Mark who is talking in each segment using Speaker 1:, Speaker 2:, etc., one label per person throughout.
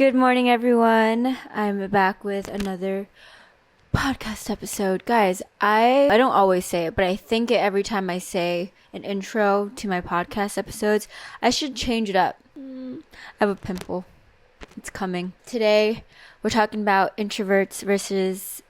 Speaker 1: Good morning, everyone. I'm back with another podcast episode. Guys, I don't always say it, but I think it every time I say an intro to my podcast episodes. I should change it up. I have a pimple. It's coming. Today, we're talking about introverts versus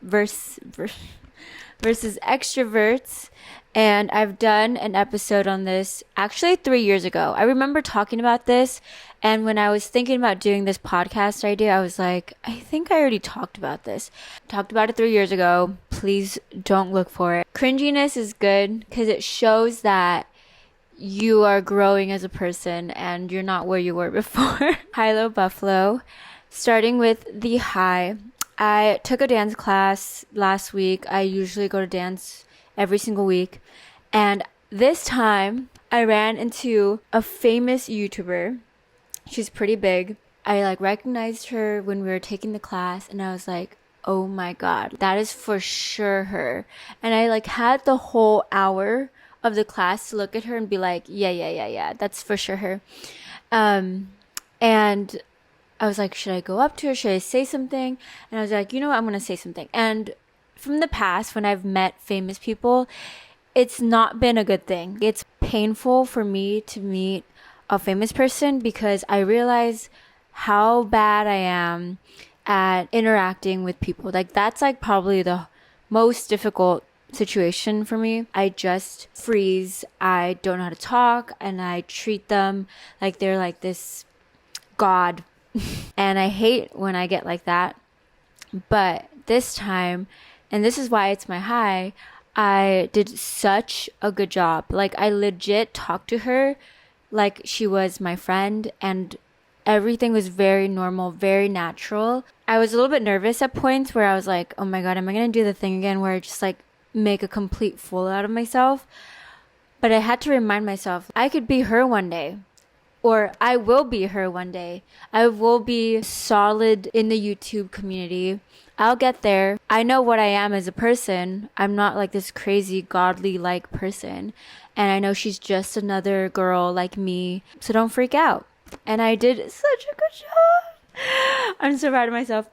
Speaker 1: extroverts. And I've done an episode on this actually 3 years ago. I remember talking about this, and when I was thinking about doing this podcast idea, I was like, I think I already talked about this. Talked about it 3 years ago. Please don't look for it. Cringiness is good because it shows that you are growing as a person and you're not where you were before. High-low buffalo. Starting with the high. I took a dance class last week. I usually go to dance every single week. And this time, I ran into a famous YouTuber. She's pretty big. I recognized her when we were taking the class, and I was like, oh my god, that is for sure her. And I had the whole hour of the class to look at her and be like, yeah, that's for sure her. And I was like, should I go up to her? Should I say something? And I was like, you know what? I'm going to say something. And from the past, when I've met famous people, it's not been a good thing. It's painful for me to meet a famous person because I realize how bad I am at interacting with people. That's probably the most difficult situation for me. I just freeze. I don't know how to talk, and I treat them like they're like this god. And I hate when I get like that. But this time, and this is why it's my high, I did such a good job. I legit talked to her like she was my friend, and everything was very normal, very natural. I was a little bit nervous at points where I was like, oh my god, am I going to do the thing again where I just make a complete fool out of myself? But I had to remind myself, I could be her one day. Or I will be her one day. I will be solid in the YouTube community. I'll get there. I know what I am as a person. I'm not this crazy godly person. And I know she's just another girl like me. So don't freak out. And I did such a good job. I'm so proud of myself.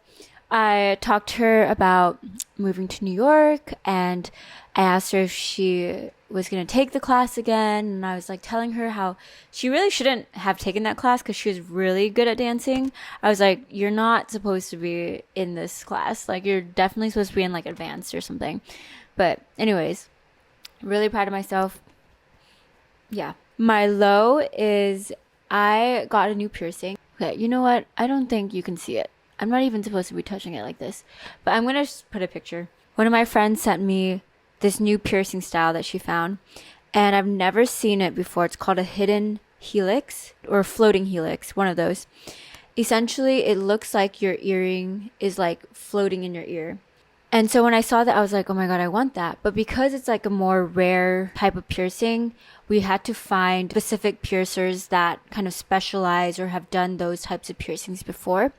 Speaker 1: I talked to her about moving to New York, and I asked her if she was going to take the class again. And I was telling her how she really shouldn't have taken that class because she was really good at dancing. I was like, you're not supposed to be in this class. You're definitely supposed to be in advanced or something. But anyways, really proud of myself. Yeah. My low is I got a new piercing. Okay, you know what? I don't think you can see it. I'm not even supposed to be touching it like this. But I'm going to just put a picture. One of my friends sent me this new piercing style that she found. And I've never seen it before. It's called a hidden helix or floating helix. One of those. Essentially, it looks like your earring is floating in your ear. And so when I saw that, I was like, oh my god, I want that. But because it's a more rare type of piercing, we had to find specific piercers that kind of specialize or have done those types of piercings before.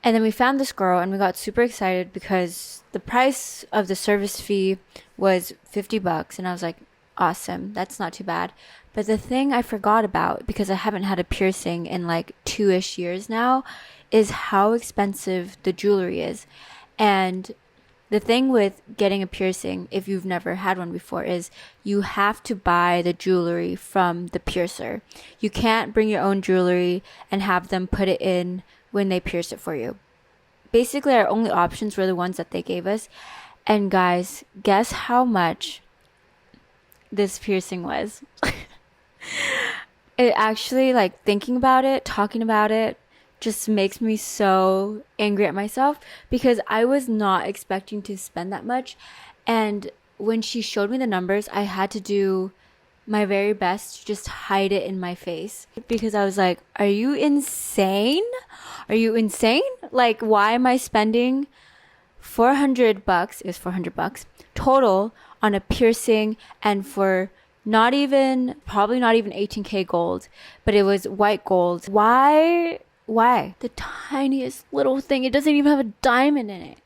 Speaker 1: And then we found this girl, and we got super excited because the price of the service fee was $50. And I was like, awesome, that's not too bad. But the thing I forgot about, because I haven't had a piercing in 2-ish years now, is how expensive the jewelry is. And the thing with getting a piercing, if you've never had one before, is you have to buy the jewelry from the piercer. You can't bring your own jewelry and have them put it in when they pierce it for you. Basically, our only options were the ones that they gave us. And guys, guess how much this piercing was? It actually, thinking about it, talking about it, just makes me so angry at myself because I was not expecting to spend that much. And when she showed me the numbers, I had to do my very best to just hide it in my face because I was like, are you insane? Are you insane? Why am I spending $400? It was $400 total on a piercing, and for probably not even 18K gold, but it was white gold. Why? The tiniest little thing. It doesn't even have a diamond in it.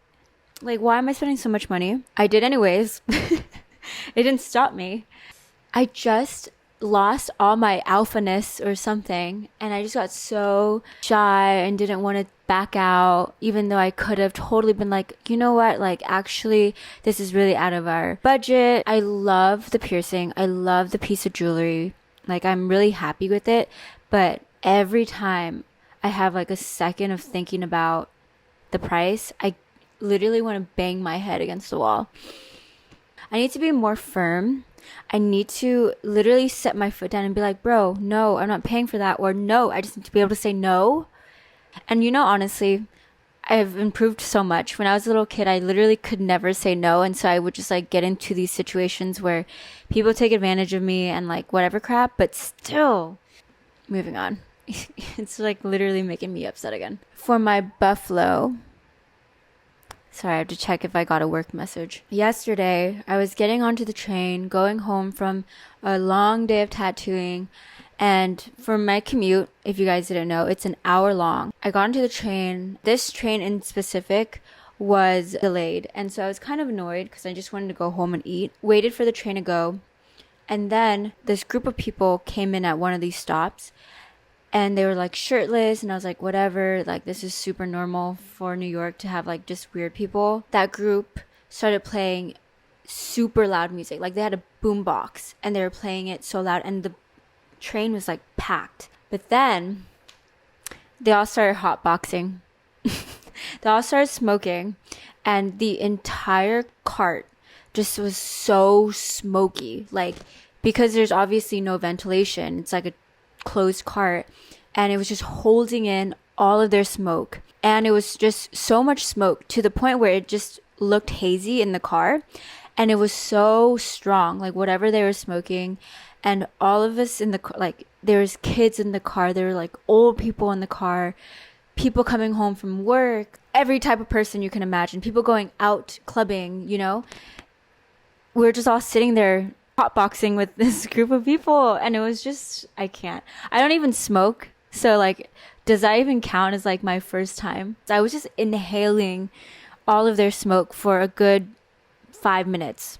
Speaker 1: Why am I spending so much money? I did anyways. It didn't stop me. I just lost all my alphaness or something, and I just got so shy and didn't want to back out, even though I could have totally been like, you know what, like actually this is really out of our budget. I love the piercing, I love the piece of jewelry, like I'm really happy with it, but every time I have like a second of thinking about the price, I literally want to bang my head against the wall. I need to be more firm. I need to literally set my foot down and be like, bro, no, I'm not paying for that. Or no, I just need to be able to say no. And honestly, I've improved so much. When I was a little kid, I literally could never say no. And so I would just like get into these situations where people take advantage of me and like whatever crap, but still moving on. It's like literally making me upset again. For my buffalo, sorry, I have to check if I got a work message. Yesterday, I was getting onto the train, going home from a long day of tattooing. And for my commute, if you guys didn't know, it's an hour long. I got onto the train. This train in specific was delayed. And so I was kind of annoyed because I just wanted to go home and eat. Waited for the train to go. And then this group of people came in at one of these stops. And they were like shirtless, and I was like, whatever, like this is super normal for New York to have like just weird people. That group started playing super loud music. Like they had a boom box and they were playing it so loud, and the train was like packed. But then they all started hotboxing. They all started smoking, and the entire cart just was so smoky. Like, because there's obviously no ventilation, it's like a closed cart, and it was just holding in all of their smoke, and it was just so much smoke to the point where it just looked hazy in the car, and it was so strong, like whatever they were smoking. And all of us in the like, there was kids in the car, there were like old people in the car, people coming home from work, every type of person you can imagine, people going out clubbing, we're just all sitting there hotboxing with this group of people, and it was just, I don't even smoke, so like, does that even count as like my first time? I was just inhaling all of their smoke for a good 5 minutes.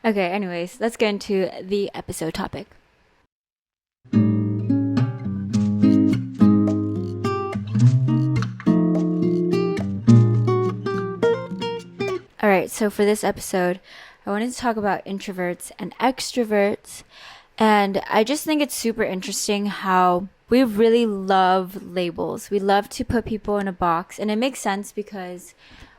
Speaker 1: Okay, anyways, let's get into the episode topic. All right, so for this episode, I wanted to talk about introverts and extroverts. And I just think it's super interesting how we really love labels. We love to put people in a box. And it makes sense because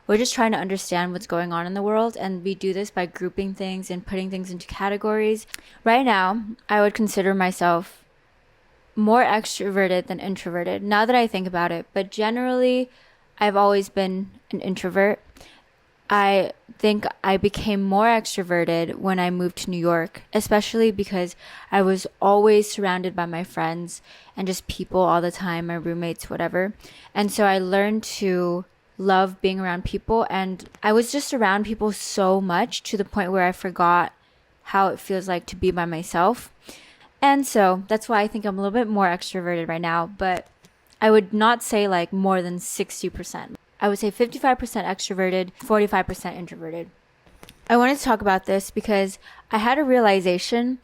Speaker 1: we're just trying to understand what's going on in the world. And we do this by grouping things and putting things into categories. Right now, I would consider myself more extroverted than introverted, now that I think about it. But generally, I've always been an introvert. I think I became more extroverted when I moved to New York, especially because I was always surrounded by my friends and just people all the time, my roommates, whatever. And so I learned to love being around people, and I was just around people so much to the point where I forgot how it feels like to be by myself. And so that's why I think I'm a little bit more extroverted right now, but I would not say like more than 60%. I would say 55% extroverted, 45% introverted. I wanted to talk about this because I had a realization,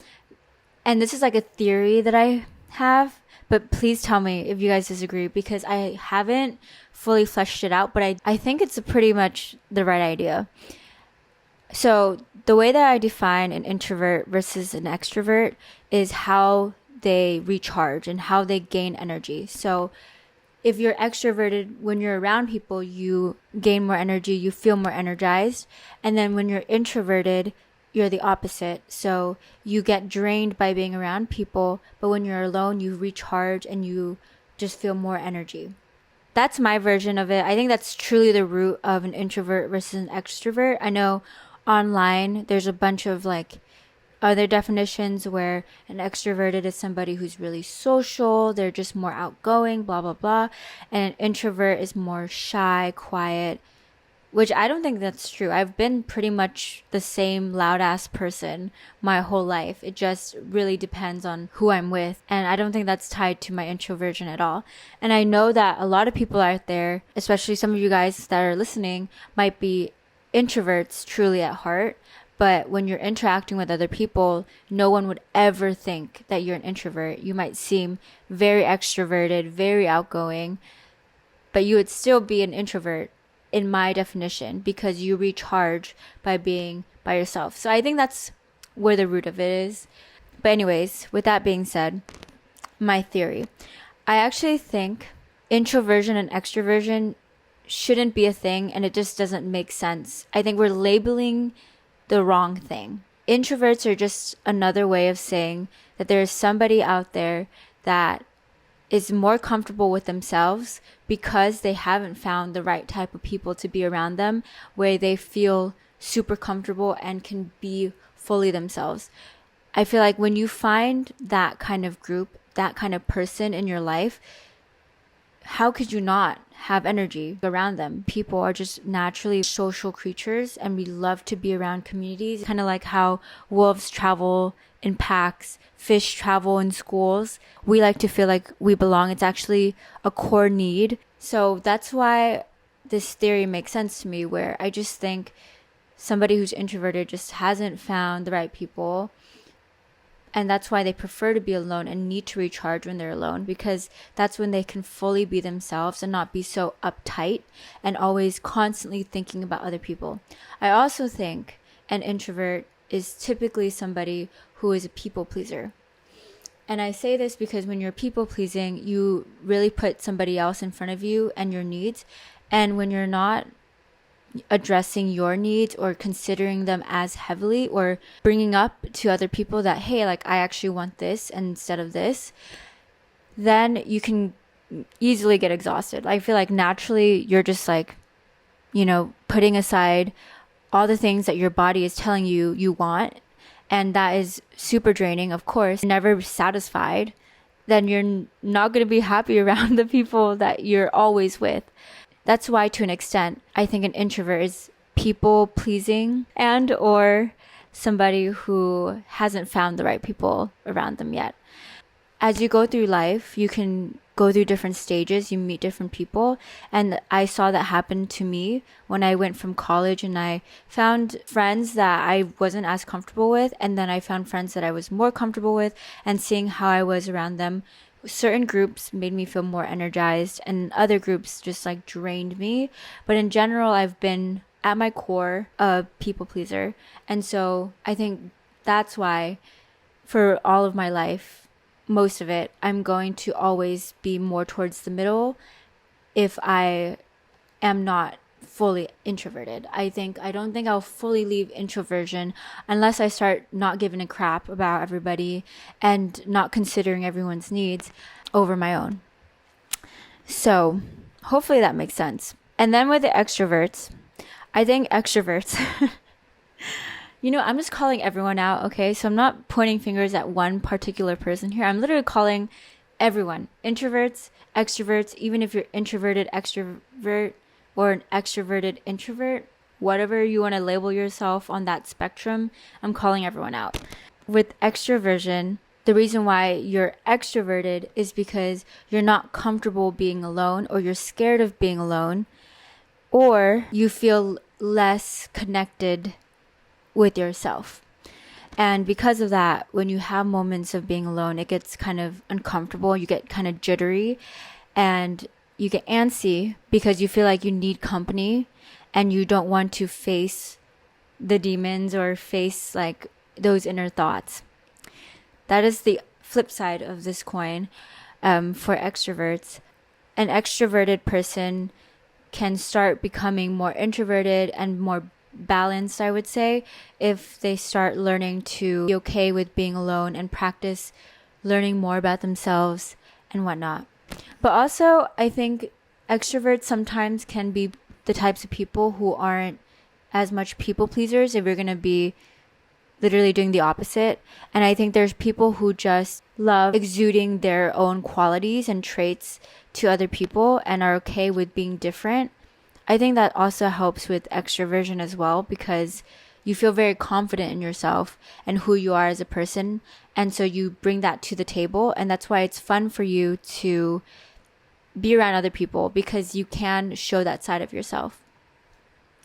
Speaker 1: and this is like a theory that I have, but please tell me if you guys disagree, because I haven't fully fleshed it out, but I think it's pretty much the right idea. So the way that I define an introvert versus an extrovert is how they recharge and how they gain energy. So if you're extroverted, when you're around people, you gain more energy, you feel more energized. And then when you're introverted, you're the opposite. So you get drained by being around people, but when you're alone, you recharge and you just feel more energy. That's my version of it. I think that's truly the root of an introvert versus an extrovert. I know online there's a bunch of like other definitions where an extroverted is somebody who's really social, they're just more outgoing, blah, blah, blah. And an introvert is more shy, quiet, which I don't think that's true. I've been pretty much the same loud ass person my whole life. It just really depends on who I'm with. And I don't think that's tied to my introversion at all. And I know that a lot of people out there, especially some of you guys that are listening, might be introverts truly at heart. But when you're interacting with other people, no one would ever think that you're an introvert. You might seem very extroverted, very outgoing, but you would still be an introvert in my definition because you recharge by being by yourself. So I think that's where the root of it is. But anyways, with that being said, my theory. I actually think introversion and extroversion shouldn't be a thing, and it just doesn't make sense. I think we're labeling the wrong thing. Introverts are just another way of saying that there is somebody out there that is more comfortable with themselves because they haven't found the right type of people to be around them where they feel super comfortable and can be fully themselves. I feel like when you find that kind of group, that kind of person in your life, how could you not have energy around them? People are just naturally social creatures and we love to be around communities. Kind of like how wolves travel in packs, fish travel in schools. We like to feel like we belong. It's actually a core need. So that's why this theory makes sense to me, where I just think somebody who's introverted just hasn't found the right people. And that's why they prefer to be alone and need to recharge when they're alone, because that's when they can fully be themselves and not be so uptight and always constantly thinking about other people. I also think an introvert is typically somebody who is a people pleaser. And I say this because when you're people pleasing, you really put somebody else in front of you and your needs. And when you're not addressing your needs or considering them as heavily or bringing up to other people that, hey, like I actually want this instead of this, then you can easily get exhausted. I feel like naturally you're just like, putting aside all the things that your body is telling you you want. And that is super draining, of course. Never satisfied, then you're not going to be happy around the people that you're always with. That's why, to an extent, I think an introvert is people pleasing and or somebody who hasn't found the right people around them yet. As you go through life, you can go through different stages, you meet different people. And I saw that happen to me when I went from college and I found friends that I wasn't as comfortable with. And then I found friends that I was more comfortable with, and seeing how I was around them. Certain groups made me feel more energized and other groups just like drained me. But in general, I've been at my core a people pleaser. And so I think that's why for all of my life, most of it, I'm going to always be more towards the middle if I am not fully introverted. I don't think I'll fully leave introversion unless I start not giving a crap about everybody and not considering everyone's needs over my own. So hopefully that makes sense. And then with the extroverts, I think extroverts, I'm just calling everyone out, okay? So I'm not pointing fingers at one particular person here. I'm literally calling everyone, introverts, extroverts, even if you're introverted extrovert, or an extroverted introvert, whatever you want to label yourself on that spectrum, I'm calling everyone out. With extroversion, the reason why you're extroverted is because you're not comfortable being alone, or you're scared of being alone, or you feel less connected with yourself. And because of that, when you have moments of being alone, it gets kind of uncomfortable. You get kind of jittery and you get antsy because you feel like you need company and you don't want to face the demons or face like those inner thoughts. That is the flip side of this coin. For extroverts, an extroverted person can start becoming more introverted and more balanced, I would say, if they start learning to be okay with being alone and practice learning more about themselves and whatnot. But also, I think extroverts sometimes can be the types of people who aren't as much people pleasers if you're going to be literally doing the opposite. And I think there's people who just love exuding their own qualities and traits to other people and are okay with being different. I think that also helps with extroversion as well, because you feel very confident in yourself and who you are as a person. And so you bring that to the table. And that's why it's fun for you to be around other people, because you can show that side of yourself.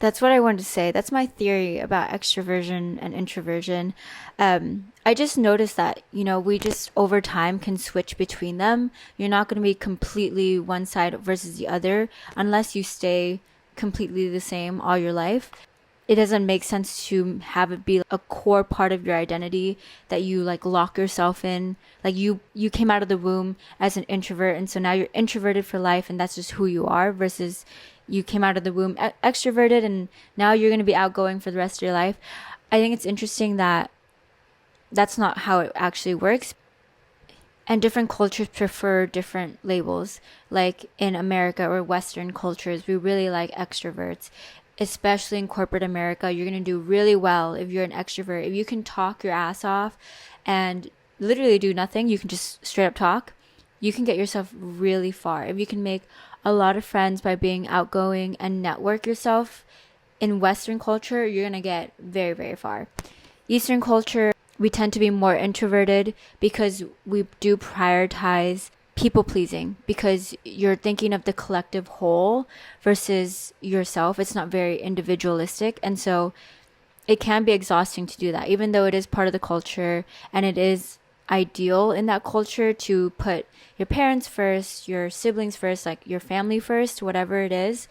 Speaker 1: That's what I wanted to say. That's my theory about extroversion and introversion. I just noticed that, we just over time can switch between them. You're not going to be completely one side versus the other unless you stay completely the same all your life. It doesn't make sense to have it be a core part of your identity that you like lock yourself in. Like you came out of the womb as an introvert, and so now you're introverted for life, and that's just who you are, versus you came out of the womb extroverted and now you're going to be outgoing for the rest of your life. I think it's interesting that that's not how it actually works. And different cultures prefer different labels. Like in America or Western cultures, we really like extroverts. Especially in corporate America, you're going to do really well if you're an extrovert. If you can talk your ass off and literally do nothing, you can just straight up talk, you can get yourself really far. If you can make a lot of friends by being outgoing and network yourself in Western culture, you're going to get very, very far. Eastern culture, we tend to be more introverted because we do prioritize people pleasing, because you're thinking of the collective whole versus yourself. It's not very individualistic. And so it can be exhausting to do that, even though it is part of the culture and it is ideal in that culture to put your parents first, your siblings first, like your family first, whatever it is.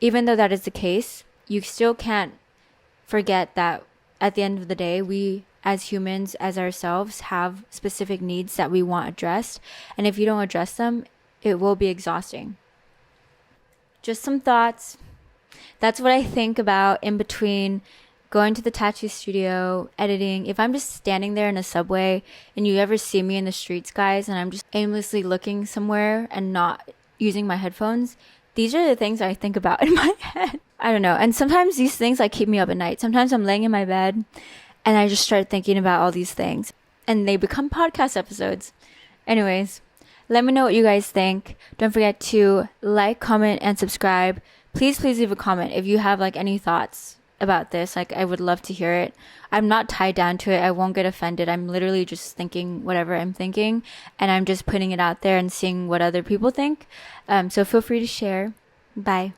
Speaker 1: Even though that is the case, you still can't forget that at the end of the day, we as humans, as ourselves, have specific needs that we want addressed. And if you don't address them, it will be exhausting. Just some thoughts. That's what I think about in between going to the tattoo studio, editing. If I'm just standing there in a subway and you ever see me in the streets, guys, and I'm just aimlessly looking somewhere and not using my headphones, these are the things I think about in my head. I don't know. And sometimes these things like keep me up at night. Sometimes I'm laying in my bed and I just start thinking about all these things and they become podcast episodes. Anyways, let me know what you guys think. Don't forget to like, comment, and subscribe. Please leave a comment if you have like any thoughts about this. Like, I would love to hear it. I'm not tied down to it. I won't get offended. I'm literally just thinking whatever I'm thinking and I'm just putting it out there and seeing what other people think. So feel free to share. Bye.